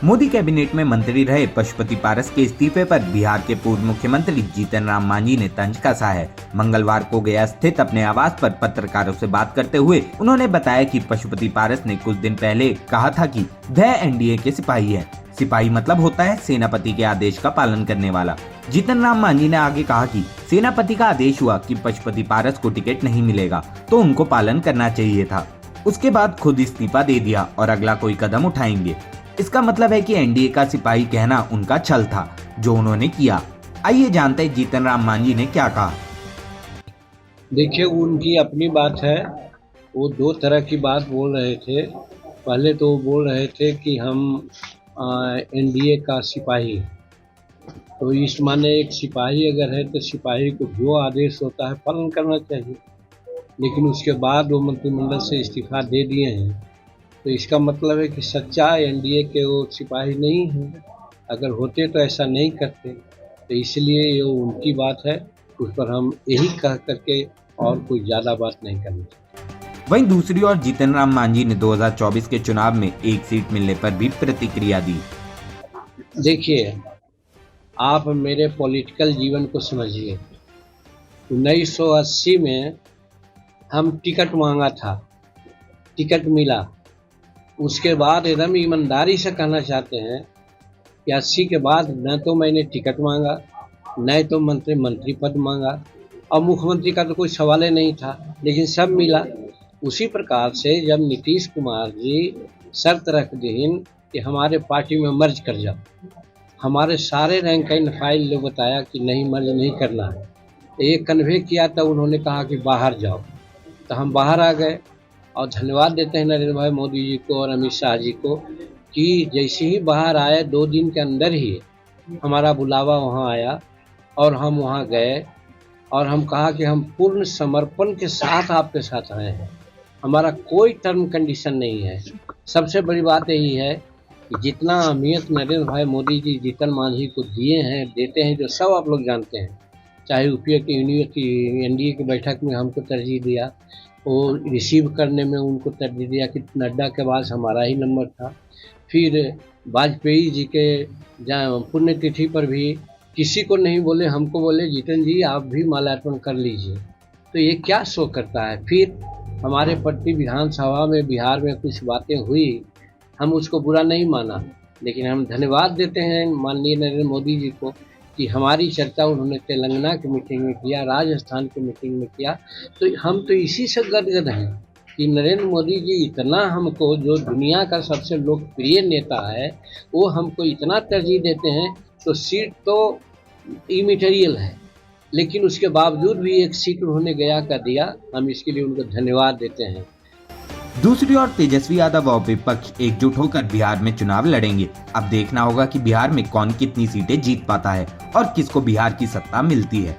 Modi cabinet में मंत्री रहे पशुपति पारस के इस्तीफे पर बिहार के पूर्व मुख्यमंत्री जीतन राम मांझी ने तंज कसा है। मंगलवार को गया स्थित अपने आवास पर पत्रकारों से बात करते हुए उन्होंने बताया कि पशुपति पारस ने कुछ दिन पहले कहा था कि वह एनडीए के सिपाही है। सिपाही मतलब होता है सेनापति के आदेश का पालन करने वाला। जीतन राम मांझी ने आगे कहा कि सेनापति का आदेश हुआ कि पशुपति पारस को टिकट नहीं मिलेगा तो उनको पालन करना चाहिए था। उसके बाद खुद इस्तीफा दे दिया और अगला कोई कदम उठाएंगे। इसका मतलब है कि एनडीए का सिपाही कहना उनका छल था जो उन्होंने किया। आइए जानते हैं जीतन राम मांझी ने क्या कहा। देखिए, उनकी अपनी बात है। वो दो तरह की बात बोल रहे थे। पहले तो वो बोल रहे थे कि हम एनडीए का सिपाही, तो इस माने एक सिपाही अगर है तो सिपाही को जो आदेश होता है पालन करना चाहिए। लेकिन उसके बाद वो मंत्रिमंडल से इस्तीफा दे दिए हैं, तो इसका मतलब है कि सच्चा एनडीए के वो सिपाही नहीं हैं। अगर होते तो ऐसा नहीं करते। तो इसलिए ये उनकी बात है, उस पर हम यही कह करके और कोई ज़्यादा बात नहीं करनी चाहिए। वहीं दूसरी ओर जीतन राम मांझी ने 2024 के चुनाव में एक सीट मिलने पर भी प्रतिक्रिया दी। देखिए, आप मेरे पॉलिटिकल जीवन को समझिए। 1980 में हम टिकट मांगा था, टिकट मिला। उसके बाद एकदम ईमानदारी से कहना चाहते हैं कि 80 के बाद न तो मैंने टिकट मांगा, न तो मंत्री पद मांगा, और मुख्यमंत्री का तो कोई सवाल ही नहीं था, लेकिन सब मिला। उसी प्रकार से जब नीतीश कुमार जी शर्त रख दीन कि हमारे पार्टी में मर्ज कर जाओ, हमारे सारे रैंक एंड फाइल लोग बताया कि नहीं, मर्ज नहीं करना है। एक कन्वे किया तो उन्होंने कहा कि बाहर जाओ, तो हम बाहर आ गए। और धन्यवाद देते हैं नरेंद्र भाई मोदी जी को और अमित शाह जी को कि जैसे ही बाहर आए 2 दिन के अंदर ही हमारा बुलावा वहाँ आया और हम वहाँ गए और हम कहा कि हम पूर्ण समर्पण के साथ आपके साथ आए हैं, हमारा कोई टर्म कंडीशन नहीं है। सबसे बड़ी बात यही है कि जितना अहमियत नरेंद्र भाई मोदी जी जीतन मांझी को दिए हैं, देते हैं, जो सब आप लोग जानते हैं। चाहे यूपीए की एनडीए की बैठक में हमको तरजीह दिया, वो रिसीव करने में उनको तरजीह दिया कि नड्डा के बाद हमारा ही नंबर था। फिर वाजपेयी जी के पुण्यतिथि पर भी किसी को नहीं बोले, हमको बोले जीतन जी आप भी माल्यार्पण कर लीजिए। तो ये क्या शो करता है। फिर हमारे प्रति विधानसभा में बिहार में कुछ बातें हुई, हम उसको बुरा नहीं माना, लेकिन हम धन्यवाद देते हैं माननीय नरेंद्र मोदी जी को कि हमारी चर्चा उन्होंने तेलंगाना की मीटिंग में किया, राजस्थान की मीटिंग में किया। तो हम तो इसी से गदगद हैं कि नरेंद्र मोदी जी इतना हमको, जो दुनिया का सबसे लोकप्रिय नेता है, वो हमको इतना तरजीह देते हैं। तो सीट तो इमैटेरियल है, लेकिन उसके बावजूद भी एक सीट उन्होंने गया कर दिया। हम इसके लिए उनको धन्यवाद देते हैं। दूसरी ओर तेजस्वी यादव और विपक्ष एकजुट होकर बिहार में चुनाव लड़ेंगे। अब देखना होगा कि बिहार में कौन कितनी सीटें जीत पाता है और किसको बिहार की सत्ता मिलती है।